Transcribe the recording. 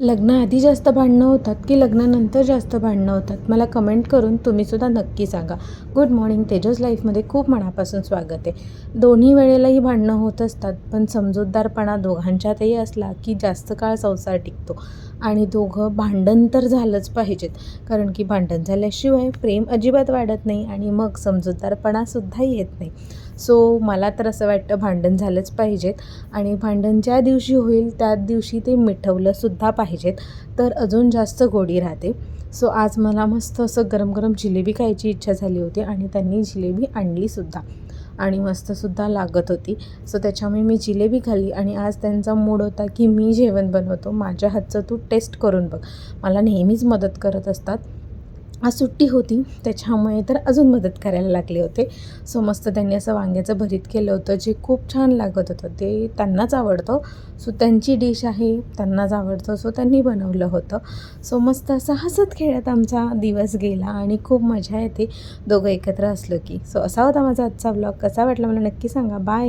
लग्नाआधी जास्त भांडणं होतात की लग्नानंतर जास्त भांडणं होतात? मला कमेंट करून तुम्हीसुद्धा नक्की सांगा. गुड मॉर्निंग, तेजस लाईफमध्ये खूप मनापासून स्वागत आहे. दोन्ही वेळेलाही भांडणं होत असतात, पण समजूतदारपणा दोघांच्यातही असला की जास्त काळ संसार टिकतो. आणि दोघं भांडण तर झालंच पाहिजेत, कारण की भांडण झाल्याशिवाय प्रेम अजिबात वाढत नाही आणि मग समजूतदारपणासुद्धा येत नाही. सो मला तर असं वाटतं भांडण झालंच पाहिजेत आणि भांडण ज्या दिवशी होईल त्याच दिवशी ते मिटवलंसुद्धा पाहिजेत, तर अजून जास्त गोडी राहते. सो आज मला मस्त असं गरम गरम जिलेबी खायची इच्छा झाली होती आणि त्यांनी जिलेबी आणलीसुद्धा आणि मस्तसुद्धा लागत होती. सो त्याच्यामुळे मी जिलेबी खाल्ली आणि आज त्यांचा मूड होता की मी जेवण बनवतो, माझ्या हातचं तू टेस्ट करून बघ. मला नेहमीच मदत करत असतात. आज सुट्टी होती त्याच्यामुळे तर अजून मदत करायला लागले होते. सो मस्त त्यांनी असं वांग्याचं भरीत केलं होतं, जे खूप छान लागत होतं. ते त्यांनाच आवडतं. सो त्यांची डिश आहे, त्यांनाच आवडतं, सो त्यांनी बनवलं होतं. सो मस्त असं हसत खेळत आमचा दिवस गेला आणि खूप मजा येते दोघं एकत्र असलं की. सो असा होता माझा आजचा व्लॉग. कसा वाटला मला नक्की सांगा. बाय.